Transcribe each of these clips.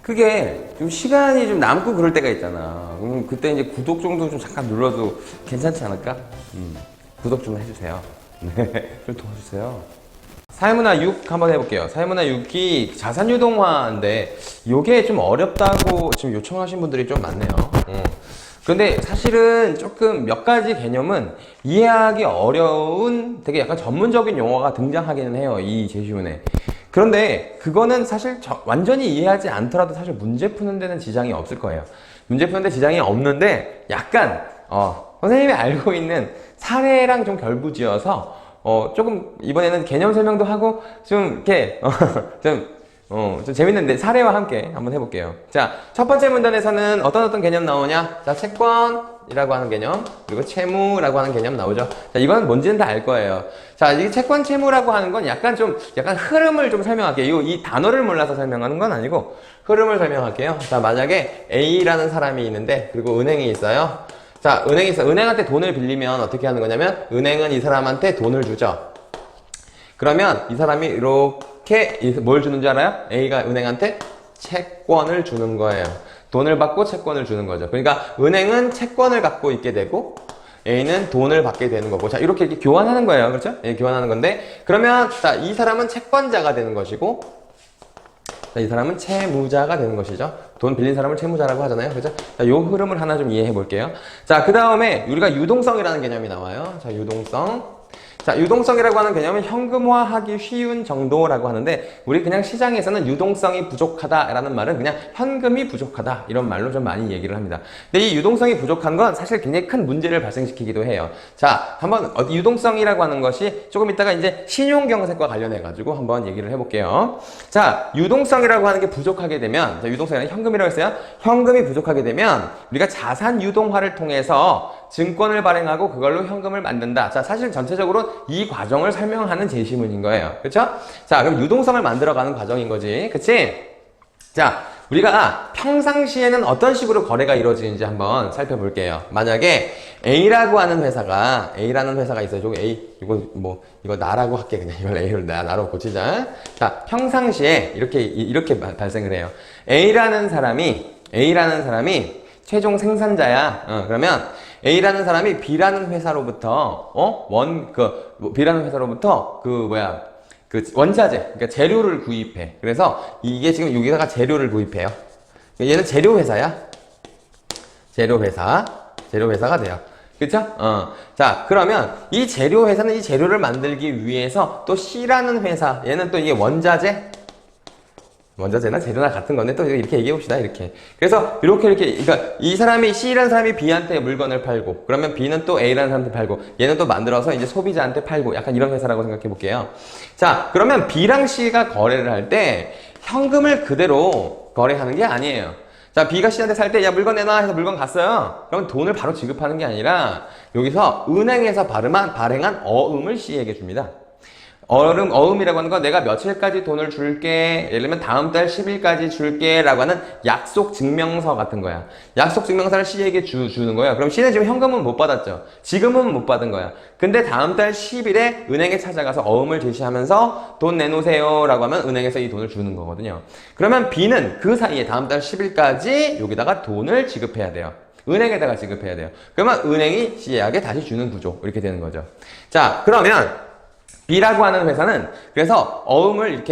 그게 좀 시간이 좀 남고 그럴 때가 있잖아. 그럼 그때 이제 구독 정도 좀 잠깐 눌러도 괜찮지 않을까? 구독 좀 해주세요. 네, 좀 도와주세요. 사회문화 6 한번 해볼게요. 사회문화 6이 자산유동화인데 요게 좀 어렵다고 지금 요청하신 분들이 좀 많네요. 근데 사실은 조금 몇 가지 개념은 이해하기 어려운 되게 약간 전문적인 용어가 등장하기는 해요. 이 제시문에. 그런데 그거는 사실 완전히 이해하지 않더라도 사실 문제 푸는 데는 지장이 없을 거예요. 문제 푸는 데 지장이 없는데 약간 선생님이 알고 있는 사례랑 좀 결부지어서 조금 이번에는 개념 설명도 하고 좀 이렇게 좀 재밌는데 사례와 함께 한번 해볼게요. 자, 첫 번째 문단에서는 어떤 개념 나오냐? 자, 채권이라고 하는 개념, 그리고 채무라고 하는 개념 나오죠. 자, 이건 뭔지는 다 알 거예요. 자, 이 채권 채무라고 하는 건 약간 흐름을 좀 설명할게요. 이 단어를 몰라서 설명하는 건 아니고 흐름을 설명할게요. 자, 만약에 A라는 사람이 있는데 그리고 은행이 있어요. 자, 은행이 있어. 은행한테 돈을 빌리면 어떻게 하는 거냐면 은행은 이 사람한테 돈을 주죠. 그러면 이 사람이 이렇게 뭘 주는 줄 알아요? A가 은행한테 채권을 주는 거예요. 돈을 받고 채권을 주는 거죠. 그러니까 은행은 채권을 갖고 있게 되고 A는 돈을 받게 되는 거고, 자, 이렇게 교환하는 거예요. 그렇죠? 예, 교환하는 건데, 그러면, 자, 이 사람은 채권자가 되는 것이고, 자, 이 사람은 채무자가 되는 것이죠. 돈 빌린 사람을 채무자라고 하잖아요. 그죠? 자, 요 흐름을 하나 좀 이해해 볼게요. 자, 그 다음에 우리가 유동성이라는 개념이 나와요. 자, 유동성. 자, 유동성이라고 하는 개념은 현금화하기 쉬운 정도라고 하는데, 우리 그냥 시장에서는 유동성이 부족하다라는 말은 그냥 현금이 부족하다 이런 말로 좀 많이 얘기를 합니다. 근데 이 유동성이 부족한 건 사실 굉장히 큰 문제를 발생시키기도 해요. 자, 한번 유동성이라고 하는 것이 조금 이따가 이제 신용경색과 관련해 가지고 한번 얘기를 해볼게요. 자, 유동성이라고 하는 게 부족하게 되면, 자, 유동성이 현금이라고 했어요. 현금이 부족하게 되면 우리가 자산 유동화를 통해서 증권을 발행하고 그걸로 현금을 만든다. 자, 사실 전체적으로 이 과정을 설명하는 제시문인 거예요. 그렇죠? 자, 그럼 유동성을 만들어가는 과정인 거지. 그치? 자, 우리가 평상시에는 어떤 식으로 거래가 이루어지는지 한번 살펴볼게요. 만약에 A라고 하는 회사가 있어요. 저기 A, 이거 나라고 할게. 그냥 이걸 A를 나로 고치자. 자, 평상시에 이렇게 발생을 해요. A라는 사람이 최종 생산자야. 그러면 A라는 사람이 B라는 회사로부터 B라는 회사로부터 원자재, 그러니까 재료를 구입해. 그래서 이게 지금 여기다가 재료를 구입해요. 얘는 재료 회사야. 재료 회사가 돼요. 그쵸? 자, 그러면 이 재료 회사는 이 재료를 만들기 위해서 또 C라는 회사, 얘는 또 이게 원자재나 재료나 같은 건데 또 이렇게 얘기해 봅시다. 이렇게. 그래서 그러니까 이 사람이 C라는 사람이 B한테 물건을 팔고, 그러면 B는 또 A라는 사람한테 팔고, 얘는 또 만들어서 이제 소비자한테 팔고, 약간 이런 회사라고 생각해 볼게요. 자, 그러면 B랑 C가 거래를 할 때 현금을 그대로 거래하는 게 아니에요. 자, B가 C한테 살 때 야 물건 내놔 해서 물건 갔어요. 그러면 돈을 바로 지급하는 게 아니라 여기서 은행에서 발행한 어음을 C에게 줍니다. 어음이라고 하는 건 내가 며칠까지 돈을 줄게, 예를 들면 다음 달 10일까지 줄게 라고 하는 약속 증명서 같은 거야. 약속 증명서를 C에게 주는 거야. 그럼 C는 지금 현금은 못 받았죠. 지금은 못 받은 거야. 근데 다음 달 10일에 은행에 찾아가서 어음을 제시하면서 돈 내놓으세요 라고 하면 은행에서 이 돈을 주는 거거든요. 그러면 B는 그 사이에 다음 달 10일까지 여기다가 돈을 지급해야 돼요. 은행에다가 지급해야 돼요. 그러면 은행이 C에게 다시 주는 구조, 이렇게 되는 거죠. 자, 그러면 B라고 하는 회사는 그래서 어음을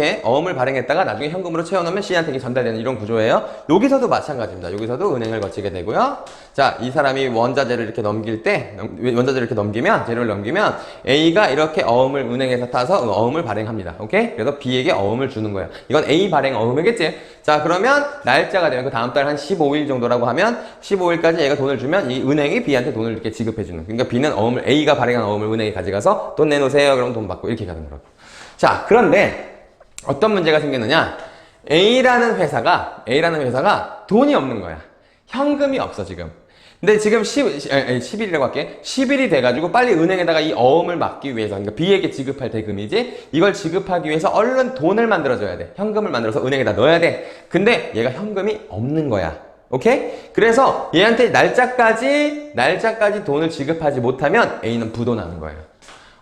발행했다가 나중에 현금으로 채워놓으면 C한테 전달되는 이런 구조예요. 여기서도 마찬가지입니다. 여기서도 은행을 거치게 되고요. 자, 이 사람이 원자재를 이렇게 넘기면, 재료를 넘기면 A가 이렇게 어음을 은행에서 타서 어음을 발행합니다. 오케이? 그래서 B에게 어음을 주는 거예요. 이건 A 발행 어음이겠지? 자, 그러면 날짜가 되면 그 다음 달 한 15일 정도라고 하면 15일까지 얘가 돈을 주면 이 은행이 B한테 돈을 이렇게 지급해주는. 그러니까 B는 A가 발행한 어음을 은행에 가져가서 돈 내놓으세요. 그럼 돈 받고 이렇게 가는 거라고. 자, 그런데 어떤 문제가 생겼느냐? A라는 회사가 돈이 없는 거야. 현금이 없어, 지금. 근데 지금 10일이라고 할게. 10일이 돼가지고 빨리 은행에다가 이 어음을 맡기 위해서, 그러니까 B에게 지급할 대금이지, 이걸 지급하기 위해서 얼른 돈을 만들어줘야 돼. 현금을 만들어서 은행에다 넣어야 돼. 근데 얘가 현금이 없는 거야. 오케이? 그래서 얘한테 날짜까지 돈을 지급하지 못하면 A는 부도나는 거예요.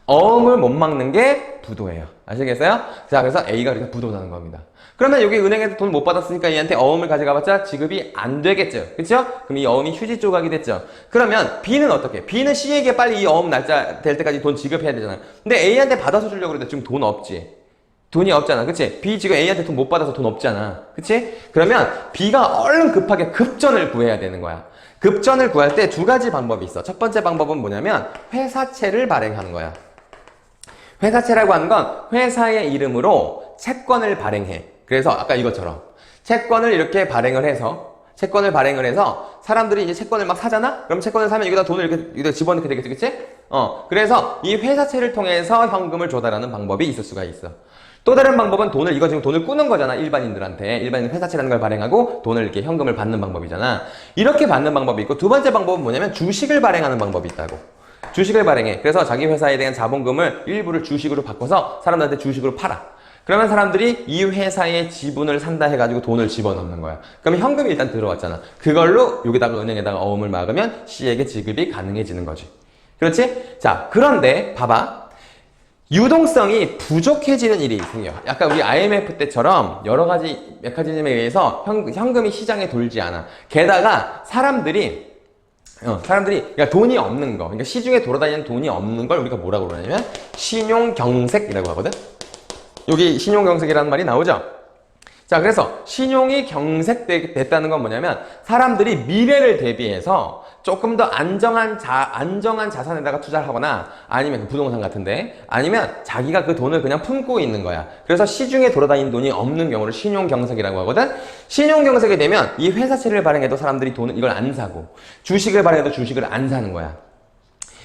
어음을 못 막는 게 부도예요. 아시겠어요? 자, 그래서 A가 그렇게 부도나는 겁니다. 그러면 여기 은행에서 돈 못 받았으니까 얘한테 어음을 가져가봤자 지급이 안 되겠죠. 그쵸? 그럼 이 어음이 휴지 조각이 됐죠. 그러면 B는 어떻게? B는 C에게 빨리 이 어음 날짜 될 때까지 돈 지급해야 되잖아. 근데 A한테 받아서 주려고 그러는데 지금 돈 없지. 돈이 없잖아. 그치? B 지금 A한테 돈 못 받아서 돈 없잖아. 그치? 그러면 B가 얼른 급하게 급전을 구해야 되는 거야. 급전을 구할 때 두 가지 방법이 있어. 첫 번째 방법은 뭐냐면 회사채를 발행하는 거야. 회사채라고 하는 건 회사의 이름으로 채권을 발행해. 그래서 아까 이것처럼 채권을 이렇게 발행을 해서 사람들이 이제 채권을 막 사잖아? 그럼 채권을 사면 여기다 돈을 이렇게 집어넣게 되겠지, 그치? 그래서 이 회사채를 통해서 현금을 조달하는 방법이 있을 수가 있어. 또 다른 방법은 이거 지금 돈을 꾸는 거잖아, 일반인들한테. 일반인 회사채라는 걸 발행하고 돈을 이렇게 현금을 받는 방법이잖아. 이렇게 받는 방법이 있고, 두 번째 방법은 뭐냐면 주식을 발행하는 방법이 있다고. 주식을 발행해. 그래서 자기 회사에 대한 자본금을 일부를 주식으로 바꿔서 사람들한테 주식으로 팔아. 그러면 사람들이 이 회사의 지분을 산다 해가지고 돈을 집어넣는 거야. 그러면 현금이 일단 들어왔잖아. 그걸로 여기다가 은행에다가 어음을 막으면 C에게 지급이 가능해지는 거지. 그렇지? 자, 그런데 봐봐. 유동성이 부족해지는 일이 생겨. 약간 우리 IMF 때처럼 여러 가지 메커니즘에 의해서 현금이 시장에 돌지 않아. 게다가 사람들이 그러니까 돈이 없는 거, 그러니까 시중에 돌아다니는 돈이 없는 걸 우리가 뭐라고 그러냐면 신용경색이라고 하거든. 여기 신용경색이라는 말이 나오죠. 자, 그래서 신용이 경색됐다는 건 뭐냐면 사람들이 미래를 대비해서 조금 더 안정한 자산에다가 투자를 하거나 아니면 부동산 같은데 아니면 자기가 그 돈을 그냥 품고 있는 거야. 그래서 시중에 돌아다니는 돈이 없는 경우를 신용경색이라고 하거든. 신용경색이 되면 이 회사채를 발행해도 사람들이 이걸 안 사고 주식을 발행해도 주식을 안 사는 거야.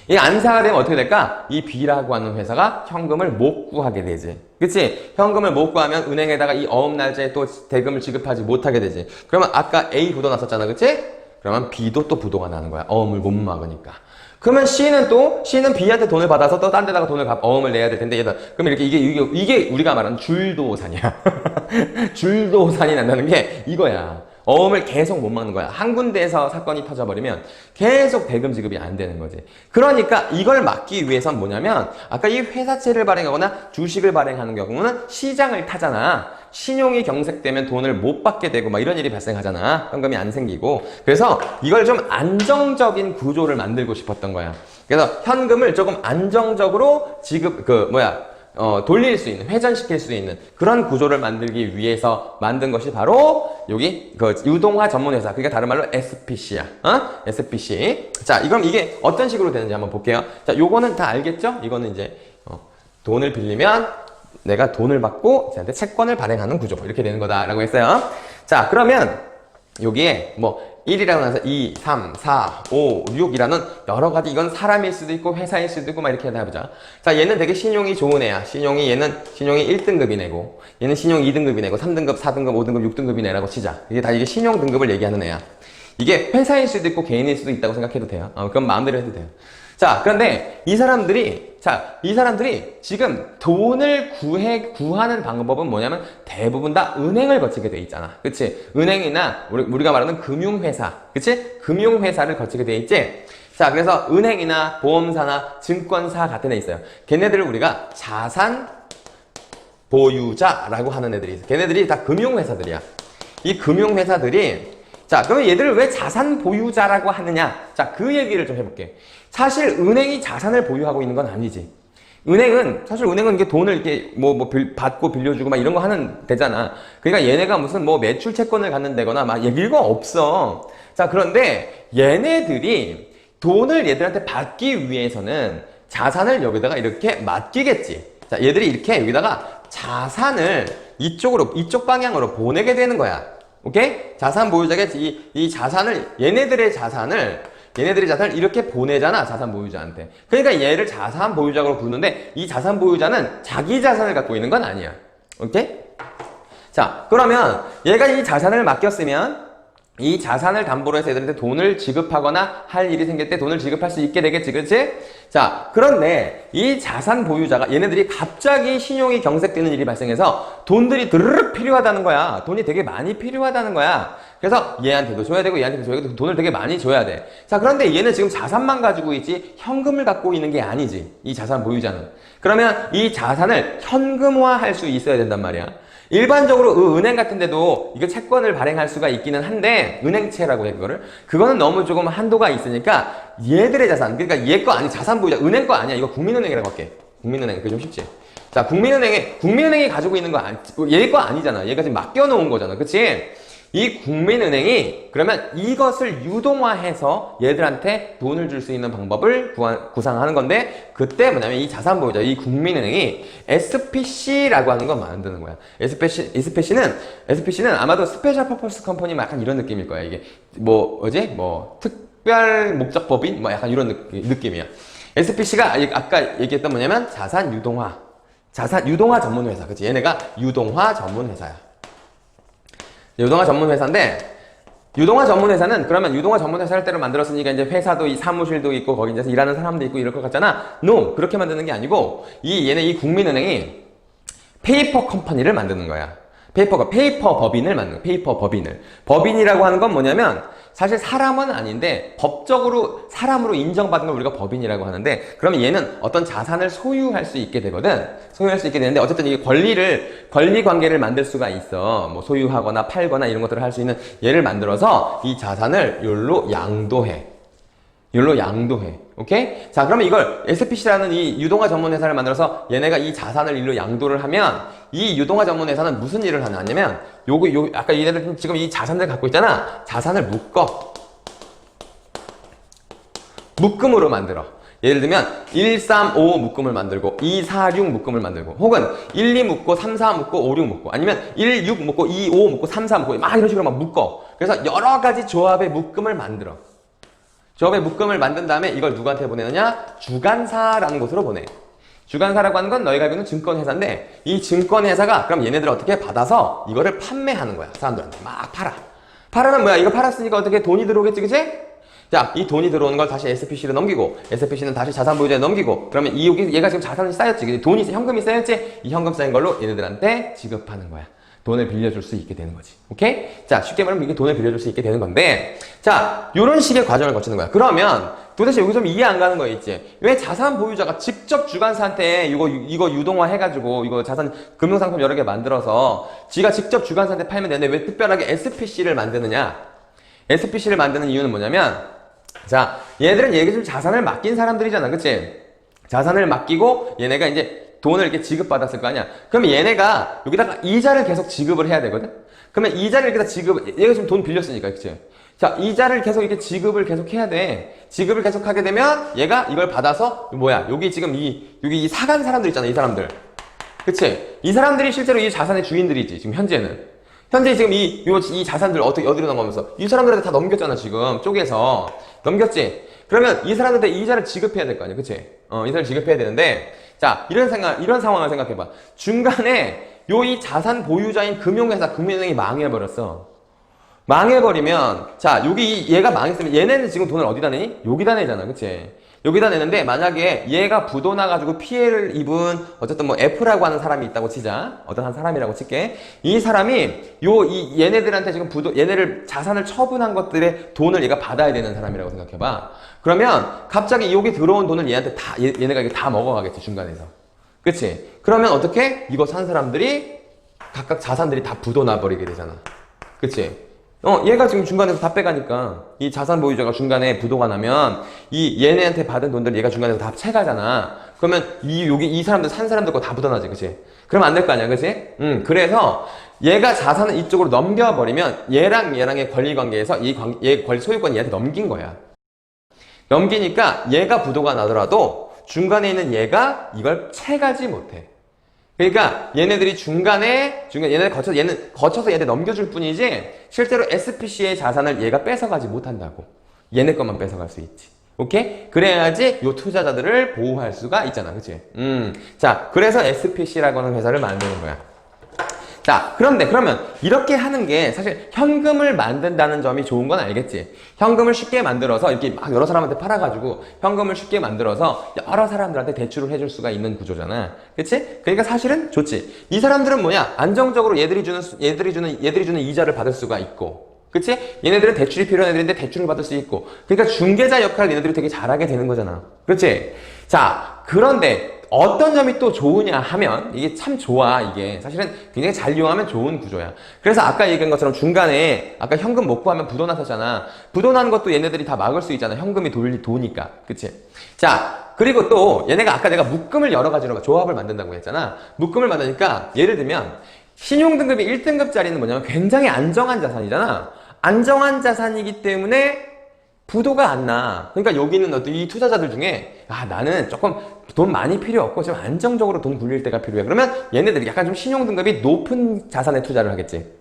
이 안 사게 되면 어떻게 될까? 이 B라고 하는 회사가 현금을 못 구하게 되지. 그치? 현금을 못 구하면 은행에다가 이 어음 날짜에 또 대금을 지급하지 못하게 되지. 그러면 아까 A 부도 났었잖아. 그치? 그러면 B도 또 부도가 나는 거야. 어음을 못 막으니까. 그러면 C는 B한테 돈을 받아서 또 딴 데다가 어음을 내야 될 텐데, 그럼 이게 우리가 말하는 줄도산이야. 줄도산이 난다는 게 이거야. 어음을 계속 못 막는 거야. 한 군데에서 사건이 터져버리면 계속 대금 지급이 안 되는 거지. 그러니까 이걸 막기 위해선 뭐냐면 아까 이 회사채를 발행하거나 주식을 발행하는 경우는 시장을 타잖아. 신용이 경색되면 돈을 못 받게 되고 막 이런 일이 발생하잖아. 현금이 안 생기고. 그래서 이걸 좀 안정적인 구조를 만들고 싶었던 거야. 그래서 현금을 조금 안정적으로 돌릴 수 있는, 회전시킬 수 있는 그런 구조를 만들기 위해서 만든 것이 바로 여기 유동화 전문회사, 그러니까 다른 말로 SPC야. SPC. 자, 그럼 이게 어떤 식으로 되는지 한번 볼게요. 자, 요거는 다 알겠죠? 이거는 이제 돈을 빌리면 내가 돈을 받고 쟤한테 채권을 발행하는 구조, 이렇게 되는 거다라고 했어요. 자, 그러면 여기에 1이라고 해서 2, 3, 4, 5, 6이라는 여러 가지, 이건 사람일 수도 있고 회사일 수도 있고 막 이렇게 해보자. 자, 얘는 되게 신용이 좋은 애야. 얘는 신용이 1등급인 애고, 얘는 신용 2등급인 애고, 3등급, 4등급, 5등급, 6등급인 애라고 치자. 이게 신용 등급을 얘기하는 애야. 이게 회사일 수도 있고 개인일 수도 있다고 생각해도 돼요. 그건 마음대로 해도 돼요. 자, 그런데 이 사람들이 지금 돈을 구하는 방법은 뭐냐면 대부분 다 은행을 거치게 돼 있잖아. 그치? 은행이나 우리가 말하는 금융회사. 그치? 금융회사를 거치게 돼 있지? 자, 그래서 은행이나 보험사나 증권사 같은 애 있어요. 걔네들을 우리가 자산 보유자라고 하는 애들이 있어. 걔네들이 다 금융회사들이야. 이 금융회사들이, 자, 그러면 얘들을 왜 자산 보유자라고 하느냐? 자, 그 얘기를 좀 해볼게. 사실 은행이 자산을 보유하고 있는 건 아니지. 은행은 이게 돈을 이렇게 받고 빌려주고 막 이런 거 하는 데잖아. 그러니까 얘네가 무슨 매출 채권을 갖는다거나 막 이런 거 없어. 자, 그런데 얘네들이 돈을 얘들한테 받기 위해서는 자산을 여기다가 이렇게 맡기겠지. 자, 얘들이 이렇게 여기다가 자산을 이쪽 방향으로 보내게 되는 거야. 오케이? 자산 보유자가 이 자산을, 얘네들의 자산을 이렇게 보내잖아, 자산 보유자한테. 그러니까 얘를 자산 보유자로 부르는데 이 자산 보유자는 자기 자산을 갖고 있는 건 아니야. 오케이? 자, 그러면 얘가 이 자산을 맡겼으면 이 자산을 담보로 해서 애들한테 돈을 지급하거나 할 일이 생길 때 돈을 지급할 수 있게 되겠지, 그렇지? 자, 그런데 이 자산 보유자가, 얘네들이 갑자기 신용이 경색되는 일이 발생해서 돈들이 드르륵 필요하다는 거야. 돈이 되게 많이 필요하다는 거야. 그래서 얘한테도 줘야 되고 얘한테도 줘야 되고 돈을 되게 많이 줘야 돼. 자, 그런데 얘는 지금 자산만 가지고 있지 현금을 갖고 있는 게 아니지, 이 자산 보유자는. 그러면 이 자산을 현금화할 수 있어야 된단 말이야. 일반적으로 은행 같은 데도 이거 채권을 발행할 수가 있기는 한데, 은행채라고 해, 그거를. 그거는 너무 조금 한도가 있으니까 얘들의 자산, 그러니까 얘 거 아니, 자산 보유자, 은행 거 아니야. 이거 국민은행이라고 할게. 국민은행. 그게 좀 쉽지? 자, 국민은행이 가지고 있는 거 얘 거 아니잖아. 얘가 지금 맡겨놓은 거잖아. 그치? 이 국민은행이 그러면 이것을 유동화해서 얘들한테 돈을 줄 수 있는 방법을 구상하는 건데, 그때 뭐냐면 이 자산보유자, 이 국민은행이 SPC라고 하는 걸 만드는 거야. SPC는 아마도 스페셜 퍼포스 컴퍼니 약간 이런 느낌일 거야. 이게 특별 목적 법인? 약간 이런 느낌이야. SPC가 아까 얘기했던 뭐냐면 자산 유동화 전문 회사. 그치? 얘네가 유동화 전문 회사야. 유동화 전문 회사인데, 유동화 전문 회사는 그러면 유동화 전문 회사를 때로 만들었으니까 이제 회사도 이 사무실도 있고 거기 이제 일하는 사람도 있고 이럴 것 같잖아. No, 그렇게 만드는 게 아니고 이 국민은행이 페이퍼 컴퍼니를 만드는 거야. 페이퍼 법인을 만드는 거야. 페이퍼 법인을. 법인이라고 하는 건 뭐냐면 사실 사람은 아닌데 법적으로 사람으로 인정받은 걸 우리가 법인이라고 하는데, 그러면 얘는 어떤 자산을 소유할 수 있게 되거든. 소유할 수 있게 되는데 어쨌든 이게 권리 관계를 만들 수가 있어. 뭐 소유하거나 팔거나 이런 것들을 할 수 있는 얘를 만들어서 이 자산을 욜로 양도해. 오케이? 자, 그러면 이걸 SPC라는 이 유동화 전문 회사를 만들어서 얘네가 이 자산을 일로 양도를 하면, 이 유동화 전문 회사는 무슨 일을 하냐면, 아까 얘네들 지금 이 자산들 갖고 있잖아. 자산을 묶음으로 만들어. 예를 들면 135 묶음을 만들고 246 묶음을 만들고, 혹은 12 묶고 34 묶고 56 묶고, 아니면 16 묶고 25 묶고 34 묶고 막 이런 식으로 막 묶어. 그래서 여러 가지 조합의 묶음을 만들어. 조합의 묶음을 만든 다음에 이걸 누구한테 보내느냐? 주관사라는 곳으로 보내. 주관사라고 하는 건 너희가 알고 있는 증권회사인데, 이 증권회사가 그럼 얘네들을 어떻게 받아서 이거를 판매하는 거야. 사람들한테 막 팔아. 팔아는 뭐야? 이거 팔았으니까 어떻게 돈이 들어오겠지, 그치? 자, 이 돈이 들어오는 걸 다시 SPC로 넘기고, SPC는 다시 자산보유자에 넘기고, 그러면 얘가 지금 자산이 쌓였지. 현금이 쌓였지? 이 현금 쌓인 걸로 얘네들한테 지급하는 거야. 돈을 빌려줄 수 있게 되는 거지. 오케이? 자, 쉽게 말하면 이게 돈을 빌려줄 수 있게 되는 건데, 자, 요런 식의 과정을 거치는 거야. 그러면 도대체 여기 좀 이해 안 가는 거 있지? 왜 자산 보유자가 직접 주관사한테 이거 유동화 해가지고 이거 자산 금융상품 여러 개 만들어서 지가 직접 주관사한테 팔면 되는데 왜 특별하게 SPC를 만드느냐? SPC를 만드는 이유는 뭐냐면, 자, 얘들은 지금 자산을 맡긴 사람들이잖아. 그치? 자산을 맡기고 얘네가 이제 돈을 이렇게 지급받았을 거 아니야. 그러면 얘네가 여기다가 이자를 계속 지급을 해야 되거든? 그러면 이자를 여기다 얘가 지금 돈 빌렸으니까, 그치? 자, 이자를 계속 이렇게 지급을 계속 해야 돼. 지급을 계속 하게 되면 얘가 이걸 받아서, 여기 지금 여기 이 사간 사람들 있잖아, 이 사람들. 그치? 이 사람들이 실제로 이 자산의 주인들이지, 지금 현재 지금 이 자산들 어디로 넘어가면서 이 사람들한테 다 넘겼잖아, 지금. 쪼개서. 넘겼지? 그러면 이 사람들한테 이자를 지급해야 될 거 아니야, 그치? 이자를 지급해야 되는데, 자, 이런 상황을 생각해봐. 중간에 이 자산 보유자인 금융회사, 금융은행이 망해버렸어. 망해버리면, 자, 얘가 망했으면 얘네는 지금 돈을 어디다 내니? 여기다 내잖아, 그치? 여기다 내는데, 만약에 얘가 부도나가지고 피해를 입은 어쨌든 F라고 하는 사람이 있다고 치자. 어떤 한 사람이라고 칠게. 이 사람이 얘네들한테 지금 얘네를 자산을 처분한 것들의 돈을 얘가 받아야 되는 사람이라고 생각해봐. 그러면 갑자기 여기 들어온 돈을 얘한테 얘네가 이게 다 먹어가겠지, 중간에서. 그치? 그러면 어떻게? 이거 산 사람들이 각각 자산들이 다 부도나버리게 되잖아. 그치? 얘가 지금 중간에서 다 빼가니까, 이 자산 보유자가 중간에 부도가 나면 얘네한테 받은 돈들 얘가 중간에서 다 채가잖아. 그러면 이 사람들 산 사람들 거 다 부도나지, 그치? 그러면 안 될 거 아니야, 그치? 그래서 얘가 자산을 이쪽으로 넘겨버리면 얘랑의 권리 관계에서 얘 소유권이 얘한테 넘긴 거야. 넘기니까 얘가 부도가 나더라도 중간에 있는 얘가 이걸 채가지 못해. 그러니까 얘네들이 얘는 거쳐서 얘한테 넘겨줄 뿐이지 실제로 SPC의 자산을 얘가 뺏어가지 못한다고. 얘네 것만 뺏어갈 수 있지. 오케이? 그래야지 요 투자자들을 보호할 수가 있잖아. 그치? 자, 그래서 SPC라고 하는 회사를 만드는 거야. 자, 그러면 이렇게 하는 게 사실 현금을 만든다는 점이 좋은 건 알겠지? 현금을 쉽게 만들어서 이렇게 막 여러 사람한테 팔아가지고 현금을 쉽게 만들어서 여러 사람들한테 대출을 해줄 수가 있는 구조잖아. 그치? 그러니까 사실은 좋지. 이 사람들은 뭐냐? 안정적으로 얘들이 주는 이자를 받을 수가 있고. 그치? 얘네들은 대출이 필요한 애들인데 대출을 받을 수 있고. 그러니까 중개자 역할을 얘네들이 되게 잘하게 되는 거잖아. 그치? 자, 그런데 어떤 점이 또 좋으냐 하면 이게 참 좋아. 이게 사실은 굉장히 잘 이용하면 좋은 구조야. 그래서 아까 얘기한 것처럼 중간에 아까 현금 못 구하면 부도 나서잖아. 부도 나는 것도 얘네들이 다 막을 수 있잖아. 현금이 도니까. 그치? 자, 그리고 또 얘네가 아까 내가 묶음을 여러 가지로 조합을 만든다고 했잖아. 묶음을 만드니까 예를 들면 신용등급이 1등급짜리는 뭐냐면 굉장히 안정한 자산이잖아. 안정한 자산이기 때문에 부도가 안 나. 그러니까 여기는 어떤 이 투자자들 중에 나는 조금 돈 많이 필요 없고 좀 안정적으로 돈 굴릴 때가 필요해. 그러면 얘네들이 약간 좀 신용등급이 높은 자산에 투자를 하겠지.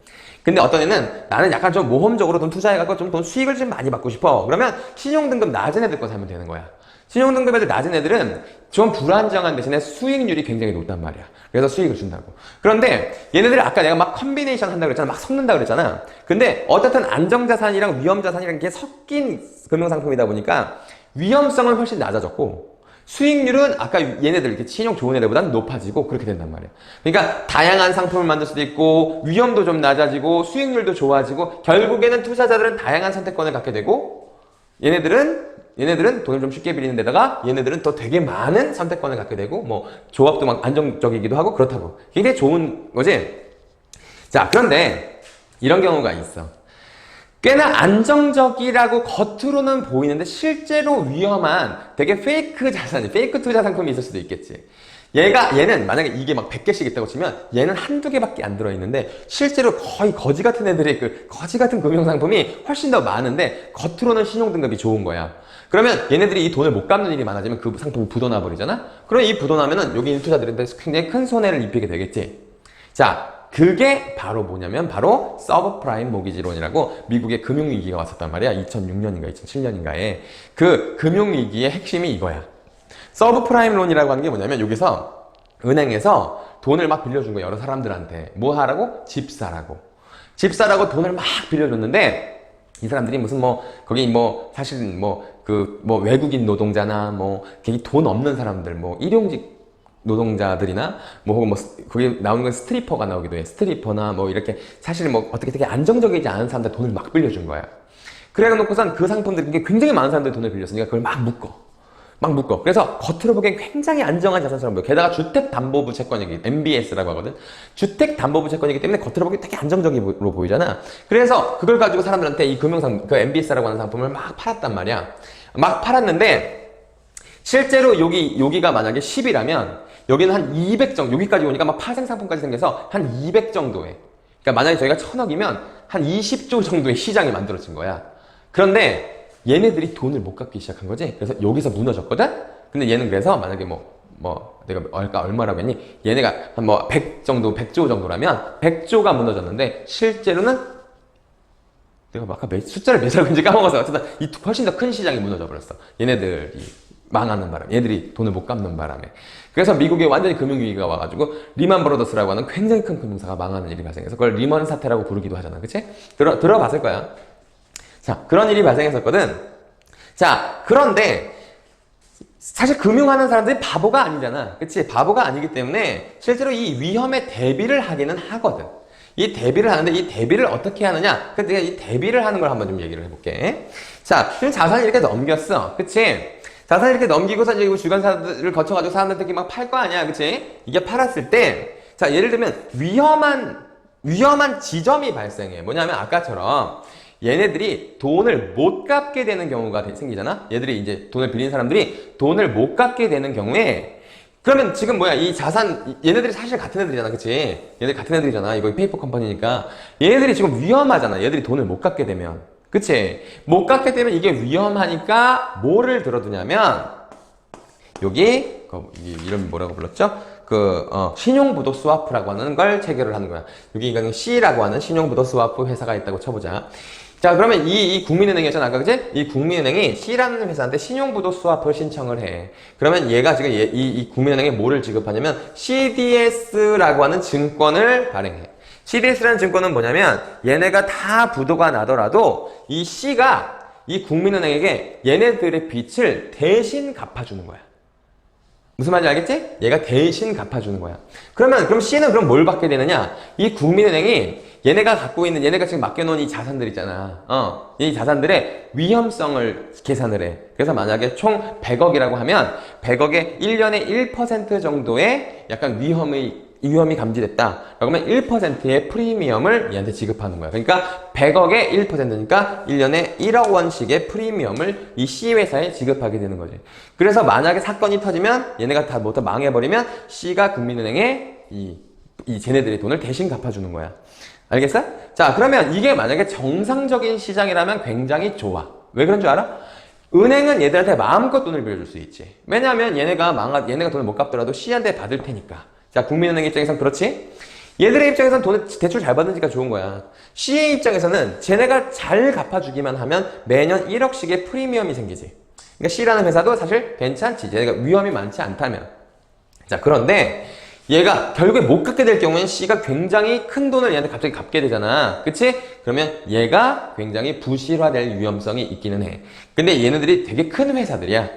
근데 어떤 애는 나는 약간 좀 모험적으로 돈 투자해갖고 좀 돈 수익을 좀 많이 받고 싶어. 그러면 신용등급 낮은 애들 거 사면 되는 거야. 신용등급 애들 낮은 애들은 좀 불안정한 대신에 수익률이 굉장히 높단 말이야. 그래서 수익을 준다고. 그런데 얘네들이 아까 내가 막 컨비네이션 한다고 그랬잖아. 막 섞는다고 그랬잖아. 근데 어쨌든 안정자산이랑 위험자산이랑 이게 섞인 금융상품이다 보니까 위험성은 훨씬 낮아졌고 수익률은 아까 얘네들 이렇게 신용 좋은 애들보다는 높아지고 그렇게 된단 말이야. 그러니까 다양한 상품을 만들 수도 있고 위험도 좀 낮아지고 수익률도 좋아지고 결국에는 투자자들은 다양한 선택권을 갖게 되고 얘네들은 돈을 좀 쉽게 빌리는 데다가 얘네들은 또 되게 많은 선택권을 갖게 되고 뭐 조합도 막 안정적이기도 하고 그렇다고. 굉장히 좋은 거지. 자, 그런데 이런 경우가 있어. 꽤나 안정적이라고 겉으로는 보이는데 실제로 위험한 되게 페이크 자산이, 페이크 투자 상품이 있을 수도 있겠지. 얘는 만약에 이게 막 100개씩 있다고 치면 얘는 한두 개밖에 안 들어있는데 실제로 거의 거지 같은 애들의 그 거지 같은 금융상품이 훨씬 더 많은데 겉으로는 신용등급이 좋은 거야. 그러면 얘네들이 이 돈을 못 갚는 일이 많아지면 그 상품이 부도나 버리잖아? 그러면 이 부도나면은 여기 있는 투자들한테 굉장히 큰 손해를 입히게 되겠지. 자, 그게 바로 뭐냐면 바로 서브프라임 모기지론이라고 미국의 금융위기가 왔었단 말이야. 2006년인가 2007년인가에. 그 금융위기의 핵심이 이거야. 서브프라임론이라고 하는 게 뭐냐면 여기서 은행에서 돈을 막 빌려준 거야. 여러 사람들한테. 뭐 하라고? 집 사라고. 집 사라고 돈을 막 빌려줬는데 이 사람들이 무슨 거기 사실 외국인 노동자나 괜히 돈 없는 사람들, 일용직 노동자들이나 혹은 거기 나오는 건 스트리퍼가 나오기도 해. 스트리퍼나 이렇게 사실 어떻게 되게 안정적이지 않은 사람들 돈을 막 빌려준 거야. 그래 놓고선 그 상품들이 굉장히 많은 사람들이 돈을 빌렸으니까 그걸 막 묶어. 그래서 겉으로 보기엔 굉장히 안정한 자산처럼 보여. 게다가 주택담보부 채권이기, MBS라고 하거든. 주택담보부 채권이기 때문에 겉으로 보기엔 되게 안정적으로 보이잖아. 그래서 그걸 가지고 사람들한테 이 금융상, 그 MBS라고 하는 상품을 막 팔았단 말이야. 막 팔았는데, 실제로 여기가 만약에 10이라면, 여기는 한 200 정도, 여기까지 오니까 막 파생상품까지 생겨서 한 200 정도에. 그러니까 만약에 저희가 1000억이면 한 20조 정도의 시장이 만들어진 거야. 그런데, 얘네들이 돈을 못 갚기 시작한 거지. 그래서 여기서 무너졌거든? 근데 얘는 그래서 만약에 내가 얼마라고 했니? 얘네가 한 100조 정도라면 100조가 무너졌는데 실제로는 내가 아까 숫자를 몇 알고 있는지 까먹어서 어쨌든 이 훨씬 더 큰 시장이 무너져 버렸어. 얘네들이 망하는 바람에, 얘들이 돈을 못 갚는 바람에. 그래서 미국에 완전히 금융위기가 와가지고 리만 브러더스라고 하는 굉장히 큰 금융사가 망하는 일이 발생해서 그걸 리먼 사태라고 부르기도 하잖아. 그치? 들어봤을 거야. 자, 그런 일이 발생했었거든. 자, 그런데 사실 금융하는 사람들이 바보가 아니잖아. 그치? 바보가 아니기 때문에 실제로 이 위험에 대비를 하기는 하거든. 이 대비를 하는데 이 대비를 어떻게 하느냐? 그래서 내가 이 대비를 하는 걸 한번 좀 얘기를 해볼게. 자, 지금 자산을 이렇게 넘겼어. 그치? 자산을 이렇게 넘기고서 이제 주변사들을 거쳐가지고 사람들한테 막 팔 거 아니야. 그치? 이게 팔았을 때, 자, 예를 들면 위험한 지점이 발생해. 뭐냐면 아까처럼 얘네들이 돈을 못 갚게 되는 경우가 생기잖아? 얘들이 이제 돈을 빌린 사람들이 돈을 못 갚게 되는 경우에 그러면 지금 이 자산, 얘네들이 사실 같은 애들이잖아. 그치? 얘네들 같은 애들이잖아. 이거 페이퍼 컴퍼니니까. 얘네들이 지금 위험하잖아. 얘들이 돈을 못 갚게 되면. 그치? 못 갚게 되면 이게 위험하니까 뭐를 들어두냐면 여기 이름이 뭐라고 불렀죠? 신용부도 스와프라고 하는 걸 체결을 하는 거야. 여기 이거는 C라고 하는 신용부도 스와프 회사가 있다고 쳐보자. 자, 그러면 이 국민은행이었잖아, 아까 그지? 이 국민은행이 C라는 회사한테 신용부도 스와프를 신청을 해. 그러면 얘가 지금 이 국민은행에 뭐를 지급하냐면 CDS라고 하는 증권을 발행해. CDS라는 증권은 뭐냐면 얘네가 다 부도가 나더라도 이 C가 이 국민은행에게 얘네들의 빚을 대신 갚아주는 거야. 무슨 말인지 알겠지? 얘가 대신 갚아주는 거야. 그럼 C는 그럼 뭘 받게 되느냐? 이 국민은행이 얘네가 지금 맡겨놓은 이 자산들 있잖아. 이 자산들의 위험성을 계산을 해. 그래서 만약에 총 100억이라고 하면 100억에 1년에 1% 정도의 약간 위험이 감지됐다. 그러면 1%의 프리미엄을 얘한테 지급하는 거야. 그러니까 100억에 1%니까 1년에 1억 원씩의 프리미엄을 이 C회사에 지급하게 되는 거지. 그래서 만약에 사건이 터지면 얘네가 다 모두 망해버리면 C가 국민은행에 이 쟤네들의 돈을 대신 갚아주는 거야. 알겠어? 자, 그러면 이게 만약에 정상적인 시장이라면 굉장히 좋아. 왜 그런 줄 알아? 은행은 얘들한테 마음껏 돈을 빌려줄 수 있지. 왜냐하면 얘네가 돈을 못 갚더라도 C한테 받을 테니까. 자, 국민은행 입장에선 그렇지? 얘들의 입장에선 돈을 대출 잘 받으니까 좋은 거야. C의 입장에서는 쟤네가 잘 갚아주기만 하면 매년 1억씩의 프리미엄이 생기지. 그러니까 C라는 회사도 사실 괜찮지. 얘네가 위험이 많지 않다면. 자, 그런데 얘가 결국에 못 갚게 될 경우에는 C가 굉장히 큰 돈을 얘한테 갑자기 갚게 되잖아. 그치? 그러면 얘가 굉장히 부실화될 위험성이 있기는 해. 근데 얘네들이 되게 큰 회사들이야.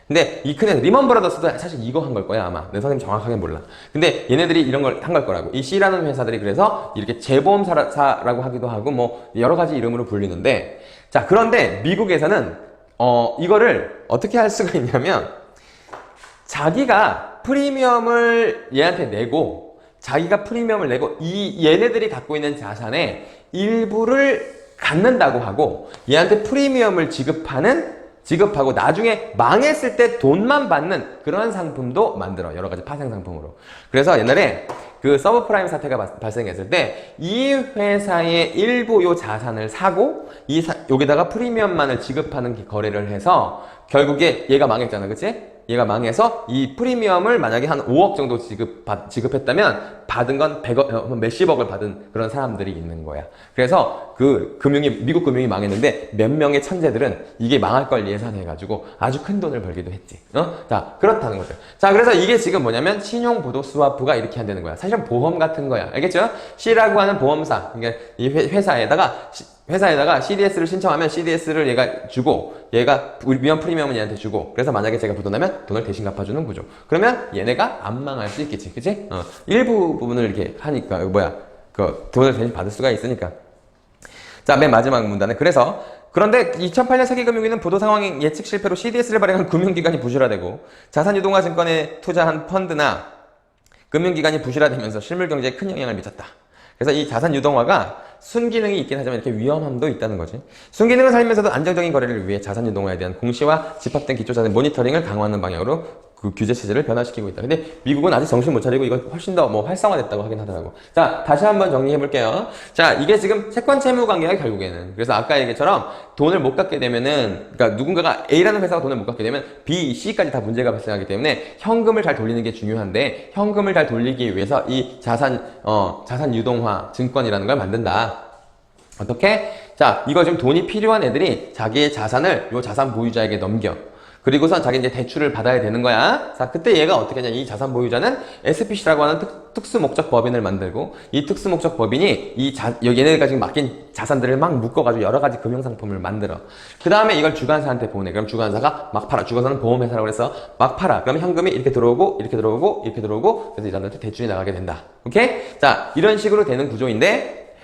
근데 이 큰 회사, 리먼 브라더스도 사실 이거 한 걸 거야, 아마. 내 선생님 정확하게 몰라. 근데 얘네들이 이런 걸 한 걸 거라고. 이 C라는 회사들이 그래서 이렇게 재보험사라고 하기도 하고 뭐 여러 가지 이름으로 불리는데, 자, 그런데 미국에서는 이거를 어떻게 할 수가 있냐면 자기가 프리미엄을 얘한테 내고 얘네들이 갖고 있는 자산의 일부를 갖는다고 하고 얘한테 프리미엄을 지급하고 나중에 망했을 때 돈만 받는 그런 상품도 만들어. 여러 가지 파생 상품으로. 그래서 옛날에 그 서브프라임 사태가 발생했을 때 이 회사의 일부 요 자산을 사고 여기다가 프리미엄만을 지급하는 거래를 해서 결국에 얘가 망했잖아. 그치? 얘가 망해서 이 프리미엄을 만약에 한 5억 정도 지급했다면 받은 건 100억, 몇십억을 받은 그런 사람들이 있는 거야. 그래서 미국 금융이 망했는데 몇 명의 천재들은 이게 망할 걸 예상해가지고 아주 큰 돈을 벌기도 했지. 자, 그렇다는 거죠. 자, 그래서 이게 지금 뭐냐면 신용보도 스와프가 이렇게 한다는 거야. 사실은 보험 같은 거야. 알겠죠? C라고 하는 보험사. 그러니까 이 회사에다가 CDS를 신청하면 CDS를 얘가 주고 얘가 위험 프리미엄은 얘한테 주고 그래서 만약에 제가 부도나면 돈을 대신 갚아주는 구조. 그러면 얘네가 안 망할 수 있겠지. 그치? 일부 부분을 이렇게 하니까 돈을 대신 받을 수가 있으니까. 자, 맨 마지막 문단은 그런데 2008년 세계금융위기는 보도 상황 예측 실패로 CDS를 발행한 금융기관이 부실화되고 자산유동화 증권에 투자한 펀드나 금융기관이 부실화되면서 실물경제에 큰 영향을 미쳤다. 그래서 이 자산 유동화가 순기능이 있긴 하지만 이렇게 위험함도 있다는 거지. 순기능을 살면서도 안정적인 거래를 위해 자산 유동화에 대한 공시와 집합된 기초자산 모니터링을 강화하는 방향으로 그 규제 체제를 변화시키고 있다. 근데 미국은 아직 정신 못 차리고 이거 훨씬 더 활성화됐다고 하긴 하더라고. 자, 다시 한번 정리해 볼게요. 자, 이게 지금 채권 채무 관계야, 결국에는. 그래서 아까 얘기처럼 돈을 못 갚게 되면은, 그러니까 누군가가 A라는 회사가 돈을 못 갚게 되면 B, C까지 다 문제가 발생하기 때문에 현금을 잘 돌리는 게 중요한데 현금을 잘 돌리기 위해서 이 자산 유동화 증권이라는 걸 만든다. 어떻게? 자, 이거 지금 돈이 필요한 애들이 자기의 자산을 요 자산 보유자에게 넘겨. 그리고선 자기 이제 대출을 받아야 되는 거야. 자, 그때 얘가 어떻게 하냐. 이 자산 보유자는 SPC라고 하는 특수목적 법인을 만들고 이 특수목적 법인이 얘네가 지금 맡긴 자산들을 막 묶어가지고 여러 가지 금융상품을 만들어. 그 다음에 이걸 주관사한테 보내. 그럼 주관사가 막 팔아. 주관사는 보험회사라고 해서 막 팔아. 그럼 현금이 이렇게 들어오고 이렇게 들어오고 이렇게 들어오고 그래서 이 사람한테 대출이 나가게 된다. 오케이? 자, 이런 식으로 되는 구조인데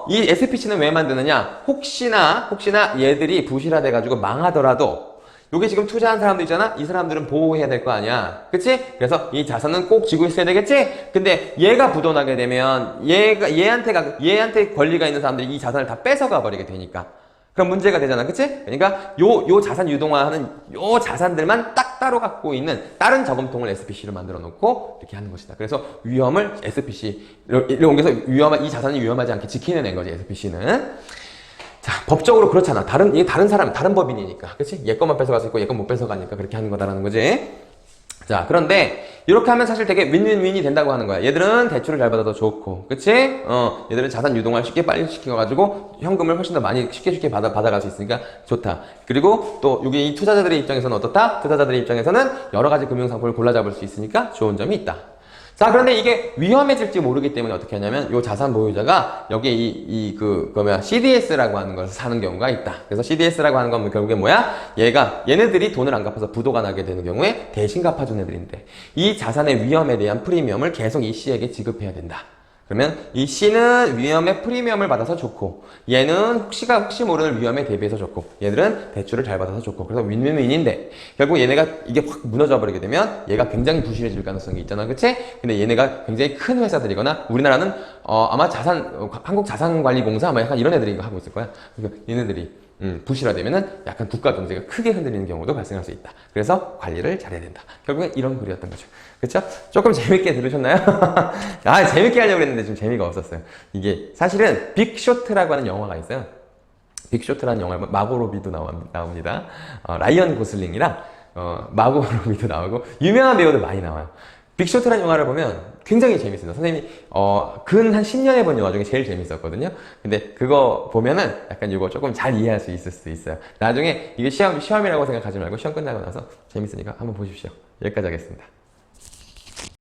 이 SPC는 왜 만드느냐? 혹시나 얘들이 부실화돼가지고 망하더라도 요게 지금 투자한 사람들 있잖아? 이 사람들은 보호해야 될 거 아니야. 그치? 그래서 이 자산은 꼭 쥐고 있어야 되겠지? 근데 얘가 부도나게 되면 얘한테 권리가 있는 사람들이 이 자산을 다 뺏어가 버리게 되니까. 그럼 문제가 되잖아. 그치? 그러니까 요 자산 유동화하는 요 자산들만 딱 따로 갖고 있는 다른 저금통을 SPC로 만들어 놓고 이렇게 하는 것이다. 그래서 위험을 SPC로 옮겨서 이 자산이 위험하지 않게 지키는 애인 거지, SPC는. 자, 법적으로 그렇잖아. 다른 사람, 다른 법인이니까. 그치? 얘 것만 뺏어갈 수 있고, 얘 것 못 뺏어가니까 그렇게 하는 거다라는 거지. 자, 그런데, 이렇게 하면 사실 되게 윈윈윈이 된다고 하는 거야. 얘들은 대출을 잘 받아도 좋고, 그치? 얘들은 자산 유동화를 쉽게 빨리 시켜가지고, 현금을 훨씬 더 많이 쉽게 받아갈 수 있으니까 좋다. 그리고 또, 여기 이 투자자들의 입장에서는 어떻다? 투자자들의 입장에서는 여러 가지 금융상품을 골라 잡을 수 있으니까 좋은 점이 있다. 자, 그런데 이게 위험해질지 모르기 때문에 어떻게 하냐면, 요 자산 보유자가 여기에 CDS라고 하는 걸 사는 경우가 있다. 그래서 CDS라고 하는 건 결국에 뭐야? 얘네들이 돈을 안 갚아서 부도가 나게 되는 경우에 대신 갚아준 애들인데, 이 자산의 위험에 대한 프리미엄을 계속 이 C에게 지급해야 된다. 그러면 이 C는 위험의 프리미엄을 받아서 좋고 얘는 혹시 모르는 위험에 대비해서 좋고 얘들은 대출을 잘 받아서 좋고 그래서 윈윈윈인데 결국 얘네가 이게 확 무너져 버리게 되면 얘가 굉장히 부실해질 가능성이 있잖아, 그치? 근데 얘네가 굉장히 큰 회사들이거나 우리나라는 아마 한국자산관리공사 뭐 약간 이런 애들이 이거 하고 있을 거야. 그러니까 얘네들이 부실화되면은 약간 국가 경제가 크게 흔들리는 경우도 발생할 수 있다. 그래서 관리를 잘해야 된다. 결국엔 이런 글이었던 거죠. 그쵸? 조금 재밌게 들으셨나요? 아, 재밌게 하려고 했는데 좀 재미가 없었어요. 이게 사실은 빅쇼트라고 하는 영화가 있어요. 빅쇼트라는 영화, 마고 로비도 나옵니다. 라이언 고슬링이랑 마고 로비도 나오고 유명한 배우들 많이 나와요. 빅쇼트라는 영화를 보면 굉장히 재밌어요. 선생님이 근 한 10년에 본 영화 중에 제일 재밌었거든요. 근데 그거 보면은 약간 이거 조금 잘 이해할 수 있을 수도 있어요. 나중에 이게 시험이라고 생각하지 말고 시험 끝나고 나서 재밌으니까 한번 보십시오. 여기까지 하겠습니다.